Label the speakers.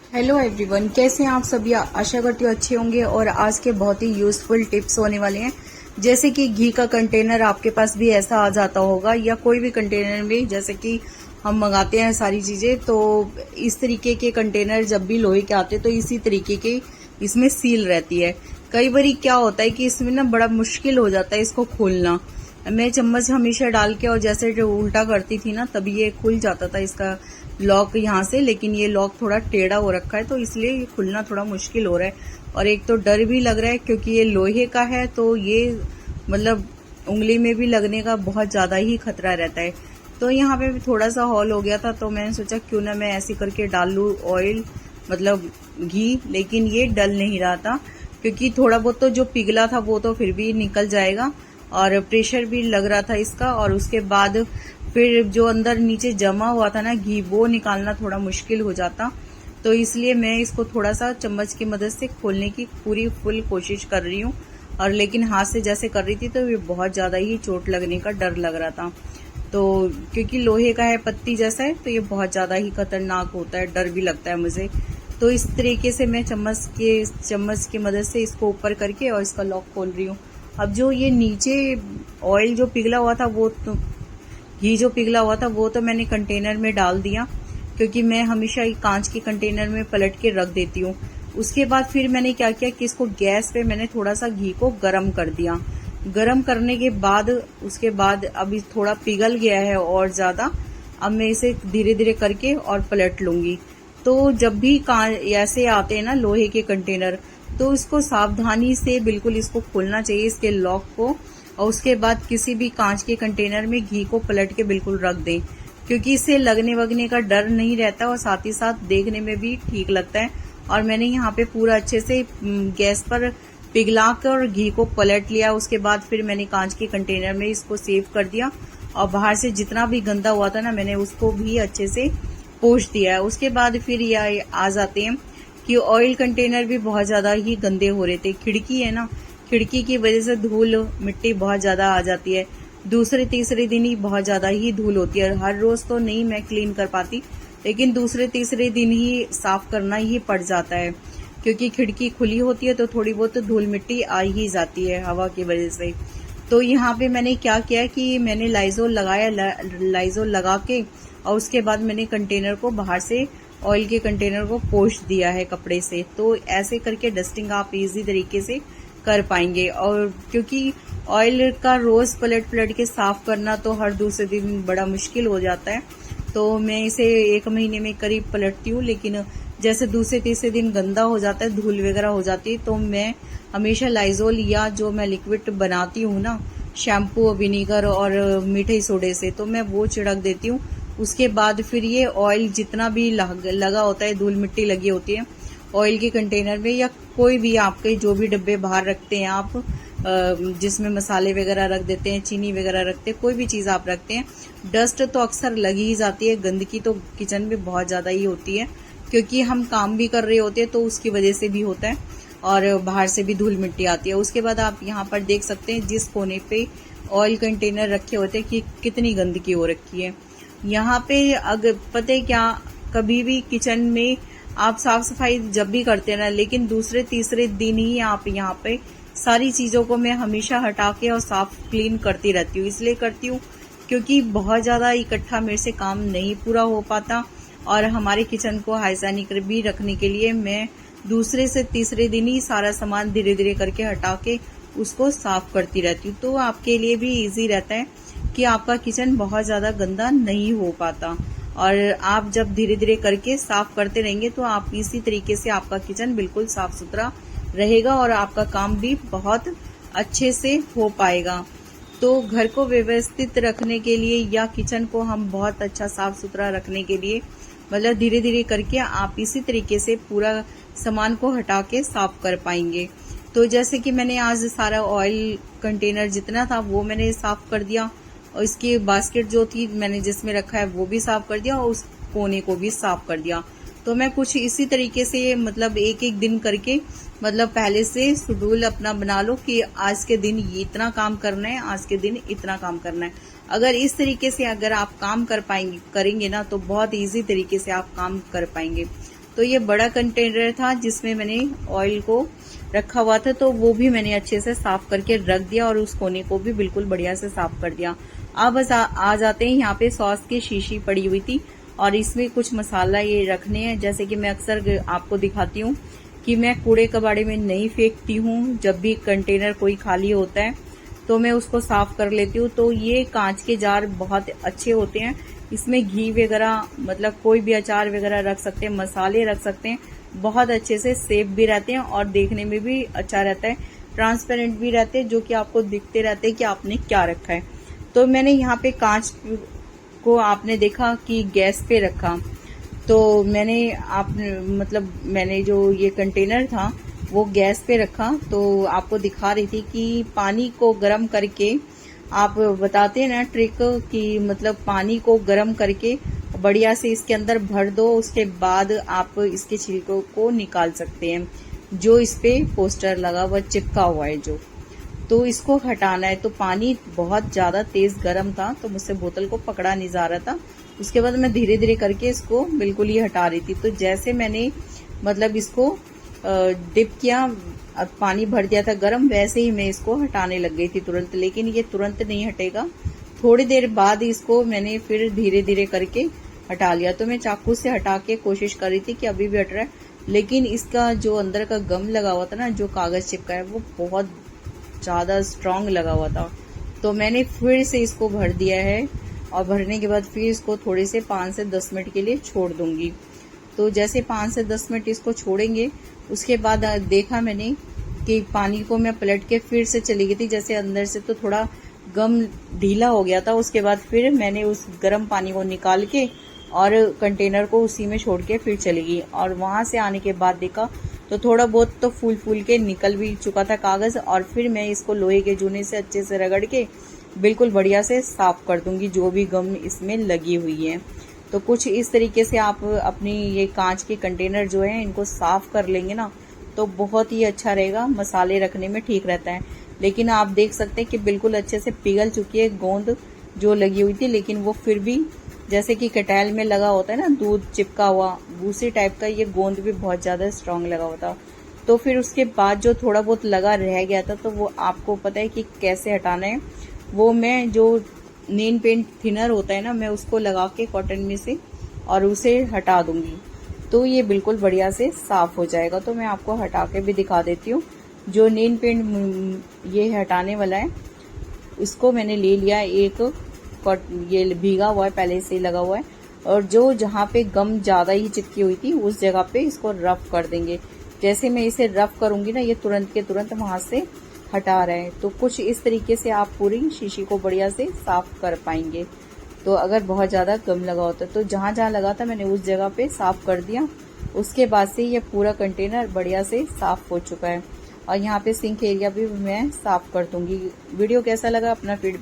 Speaker 1: Hello everyone, कैसे हैं आप सभी। आशा करती हूँ अच्छे होंगे। और आज के बहुत ही यूजफुल टिप्स होने वाले हैं। जैसे कि घी का कंटेनर आपके पास भी ऐसा आ जाता होगा, या कोई भी कंटेनर में, जैसे कि हम मंगाते हैं सारी चीजें, तो इस तरीके के कंटेनर जब भी लोहे के आते हैं तो इसी तरीके के इसमें सील रहती है। कई बार क्या होता है कि इसमें ना बड़ा मुश्किल हो जाता है इसको खोलना। मैं चम्मच हमेशा डाल के और जैसे जो उल्टा करती थी ना, तभी ये खुल जाता था इसका लॉक यहाँ से। लेकिन ये लॉक थोड़ा टेढ़ा हो रखा है, तो इसलिए ये खुलना थोड़ा मुश्किल हो रहा है। और एक तो डर भी लग रहा है क्योंकि ये लोहे का है, तो ये मतलब उंगली में भी लगने का बहुत ज्यादा ही खतरा रहता है। तो यहाँ पे भी थोड़ा सा हॉल हो गया था, तो मैंने सोचा क्यों ना मैं ऐसे करके डाल लूं ऑयल, मतलब घी। लेकिन ये डल नहीं रहा था क्योंकि थोड़ा बहुत तो जो पिघला था वो तो फिर भी निकल जाएगा, और प्रेशर भी लग रहा था इसका। और उसके बाद फिर जो अंदर नीचे जमा हुआ था ना घी, वो निकालना थोड़ा मुश्किल हो जाता। तो इसलिए मैं इसको थोड़ा सा चम्मच की मदद से खोलने की पूरी फुल कोशिश कर रही हूँ। और लेकिन हाथ से जैसे कर रही थी तो ये बहुत ज्यादा ही चोट लगने का डर लग रहा था। तो क्योंकि लोहे का है, पत्ती जैसा है, तो ये बहुत ज्यादा ही खतरनाक होता है, डर भी लगता है मुझे। तो इस तरीके से मैं चम्मच की मदद से इसको ऊपर करके और इसका लॉक खोल रही हूँ। अब जो ये नीचे ऑयल जो पिघला हुआ था, वो तो घी जो पिघला हुआ था वो तो मैंने कंटेनर में डाल दिया, क्योंकि मैं हमेशा एक कांच के कंटेनर में पलट के रख देती हूँ। उसके बाद फिर मैंने क्या किया कि इसको गैस पे मैंने थोड़ा सा घी को गरम कर दिया। गरम करने के बाद उसके बाद अभी थोड़ा पिघल गया है और ज्यादा। अब मैं इसे धीरे धीरे करके और पलट लूंगी। तो जब भी ऐसे आते हैं ना लोहे के कंटेनर, तो इसको सावधानी से बिल्कुल इसको खोलना चाहिए, इसके लॉक को। और उसके बाद किसी भी कांच के कंटेनर में घी को पलट के बिल्कुल रख दें, क्योंकि इससे लगने वगने का डर नहीं रहता और साथ ही साथ देखने में भी ठीक लगता है। और मैंने यहाँ पे पूरा अच्छे से गैस पर पिघला कर घी को पलट लिया। उसके बाद फिर मैंने कांच के कंटेनर में इसको सेव कर दिया, और बाहर से जितना भी गंदा हुआ था ना, मैंने उसको भी अच्छे से पोंछ दिया है। उसके बाद फिर ये आ जाते हैं कि ऑयल कंटेनर भी बहुत ज्यादा ही गंदे हो रहे थे। खिड़की है ना, खिड़की की वजह से धूल मिट्टी बहुत ज्यादा आ जाती है। दूसरे तीसरे दिन ही बहुत ज्यादा ही धूल होती है। हर रोज तो नहीं मैं क्लीन कर पाती, लेकिन दूसरे तीसरे दिन ही साफ करना ही पड़ जाता है, क्योंकि खिड़की खुली होती है तो थोड़ी बहुत धूल मिट्टी आ ही जाती है हवा की वजह से। तो यहाँ पे मैंने क्या किया कि मैंने लाइजोल लगाया, लाइजोल लगा के, और उसके बाद मैंने कंटेनर को बाहर से, ऑयल के कंटेनर को पोंछ दिया है कपड़े से। तो ऐसे करके डस्टिंग आप इजी तरीके से कर पाएंगे। और क्योंकि ऑयल का रोज पलट पलट के साफ करना तो हर दूसरे दिन बड़ा मुश्किल हो जाता है, तो मैं इसे 1 महीने में करीब पलटती हूँ। लेकिन जैसे दूसरे तीसरे दिन गंदा हो जाता है, धूल वगैरह हो जाती है, तो मैं हमेशा लाइजोल या जो मैं लिक्विड बनाती हूँ ना, शैम्पू, विनीगर और मीठे सोडे से, तो मैं वो छिड़क देती हूँ। उसके बाद फिर ये ऑयल जितना भी लगा होता है, धूल मिट्टी लगी होती है ऑयल के कंटेनर में, या कोई भी आपके जो भी डब्बे बाहर रखते हैं आप, जिसमें मसाले वगैरह रख देते हैं, चीनी वगैरह रखते हैं, कोई भी चीज आप रखते हैं, डस्ट तो अक्सर लगी ही जाती है। गंदगी तो किचन में बहुत ज्यादा ही होती है, क्योंकि हम काम भी कर रहे होते हैं, तो उसकी वजह से भी होता है, और बाहर से भी धूल मिट्टी आती है। उसके बाद आप यहाँ पर देख सकते हैं जिस कोने पे ऑयल कंटेनर रखे होते हैं कि कितनी गंदगी हो रखी है। यहाँ पे अगर पता है क्या, कभी भी किचन में आप साफ सफाई जब भी करते हैं ना, लेकिन दूसरे तीसरे दिन ही आप यहाँ पे सारी चीजों को मैं हमेशा हटा के और साफ क्लीन करती रहती हूँ। इसलिए करती हूँ क्योंकि बहुत ज्यादा इकट्ठा मेरे से काम नहीं पूरा हो पाता, और हमारे किचन को हाइजीनिक भी रखने के लिए मैं दूसरे से तीसरे दिन ही सारा सामान धीरे धीरे करके हटा के उसको साफ करती रहती हूँ। तो आपके लिए भी इजी रहता है कि आपका किचन बहुत ज्यादा गंदा नहीं हो पाता। और आप जब धीरे धीरे करके साफ करते रहेंगे तो आप इसी तरीके से आपका किचन बिल्कुल साफ सुथरा रहेगा, और आपका काम भी बहुत अच्छे से हो पाएगा। तो घर को व्यवस्थित रखने के लिए या किचन को हम बहुत अच्छा साफ सुथरा रखने के लिए, मतलब धीरे धीरे करके आप इसी तरीके से पूरा सामान को हटा के साफ कर पाएंगे। तो जैसे कि मैंने आज सारा ऑयल कंटेनर जितना था वो मैंने साफ कर दिया, और इसकी बास्केट जो थी मैंने जिसमें रखा है वो भी साफ कर दिया, और उस कोने को भी साफ कर दिया। तो मैं कुछ इसी तरीके से, मतलब एक एक दिन करके, मतलब पहले से शेड्यूल अपना बना लो कि आज के दिन ये इतना काम करना है, आज के दिन इतना काम करना है। अगर इस तरीके से अगर आप काम कर पाएंगे, करेंगे ना, तो बहुत इजी तरीके से आप काम कर पाएंगे। तो ये बड़ा कंटेनर था जिसमें मैंने ऑयल को रखा हुआ था, तो वो भी मैंने अच्छे से साफ करके रख दिया और उस कोने को भी बिल्कुल बढ़िया से साफ कर दिया। अब बस आ जाते हैं, यहाँ पे सॉस की शीशी पड़ी हुई थी और इसमें कुछ मसाला ये रखने हैं। जैसे कि मैं अक्सर आपको दिखाती हूँ कि मैं कूड़े कबाड़े में नहीं फेंकती हूँ, जब भी कंटेनर कोई खाली होता है तो मैं उसको साफ कर लेती हूँ। तो ये कांच के जार बहुत अच्छे होते हैं, इसमें घी वगैरह मतलब कोई भी अचार वगैरह रख सकते हैं, मसाले रख सकते हैं, बहुत अच्छे से सेफ भी रहते हैं और देखने में भी अच्छा रहता है, ट्रांसपेरेंट भी रहते हैं, जो कि आपको दिखते रहते हैं कि आपने क्या रखा है। तो मैंने यहाँ पे कांच को आपने देखा कि गैस पे रखा, तो मैंने जो ये कंटेनर था वो गैस पे रखा। तो आपको दिखा रही थी कि पानी को गर्म करके, आप बताते हैं ना ट्रिक कि मतलब पानी को गर्म करके बढ़िया से इसके अंदर भर दो, उसके बाद आप इसके छिलकों को निकाल सकते हैं। जो इस पे पोस्टर लगा हुआ चिपका हुआ है जो, तो इसको हटाना है। तो पानी बहुत ज्यादा तेज गर्म था, तो मुझसे बोतल को पकड़ा नहीं जा रहा था। उसके बाद मैं धीरे धीरे करके इसको बिल्कुल ही हटा रही थी। तो जैसे मैंने मतलब इसको डिप किया, अब पानी भर दिया था गर्म, वैसे ही मैं इसको हटाने लग गई थी तुरंत। लेकिन ये तुरंत नहीं हटेगा, थोड़ी देर बाद इसको मैंने फिर धीरे धीरे करके हटा लिया। तो मैं चाकू से हटा के कोशिश कर रही थी कि अभी भी हट रहा है, लेकिन इसका जो अंदर का गम लगा हुआ था ना, जो कागज चिपका है, वो बहुत ज्यादा स्ट्रांग लगा हुआ था। तो मैंने फिर से इसको भर दिया है और भरने के बाद फिर इसको थोड़े से 5 से 10 मिनट के लिए छोड़ दूंगी। तो जैसे 5 से 10 मिनट इसको छोड़ेंगे, उसके बाद देखा मैंने कि पानी को मैं पलट के फिर से चली गई थी, जैसे अंदर से तो थोड़ा गम ढीला हो गया था। उसके बाद फिर मैंने उस गर्म पानी को निकाल के और कंटेनर को उसी में छोड़ के फिर चली गई। और वहां से आने के बाद देखा तो थोड़ा बहुत तो फूल के निकल भी चुका था कागज। और फिर मैं इसको लोहे के जूने से अच्छे से रगड़ के बिल्कुल बढ़िया से साफ कर दूंगी जो भी गम इसमें लगी हुई है। तो कुछ इस तरीके से आप अपनी ये कांच के कंटेनर जो है इनको साफ कर लेंगे ना, तो बहुत ही अच्छा रहेगा, मसाले रखने में ठीक रहता है। लेकिन आप देख सकते हैं कि बिल्कुल अच्छे से पिघल चुकी है गोंद जो लगी हुई थी, लेकिन वो फिर भी जैसे कि कटहल में लगा होता है ना दूध चिपका हुआ, उसी टाइप का ये गोंद भी बहुत ज्यादा स्ट्रांग लगा हुआ था। तो फिर उसके बाद जो थोड़ा बहुत लगा रह गया था, तो वो आपको पता है कि कैसे हटाना है। वो मैं जो नेल पेंट थिनर होता है ना, मैं उसको लगा के कॉटन में से और उसे हटा दूंगी, तो ये बिल्कुल बढ़िया से साफ हो जाएगा। तो मैं आपको हटा के भी दिखा देती हूँ। जो नेल पेंट ये हटाने वाला है, इसको मैंने ले लिया एक, ये भीगा हुआ है, पहले से ही लगा हुआ है। और जो जहाँ पे गम ज्यादा ही चिपकी हुई थी उस जगह पे इसको रफ कर देंगे। जैसे मैं इसे रफ करूंगी ना, ये तुरंत के तुरंत वहां से हटा रहे हैं। तो कुछ इस तरीके से आप पूरी शीशी को बढ़िया से साफ कर पाएंगे। तो अगर बहुत ज्यादा गम लगा होता है तो जहां जहां लगा था मैंने उस जगह पे साफ कर दिया। उसके बाद से ये पूरा कंटेनर बढ़िया से साफ हो चुका है। और यहाँ पे सिंक एरिया भी मैं साफ कर दूंगी। वीडियो कैसा लगा अपना फीडबैक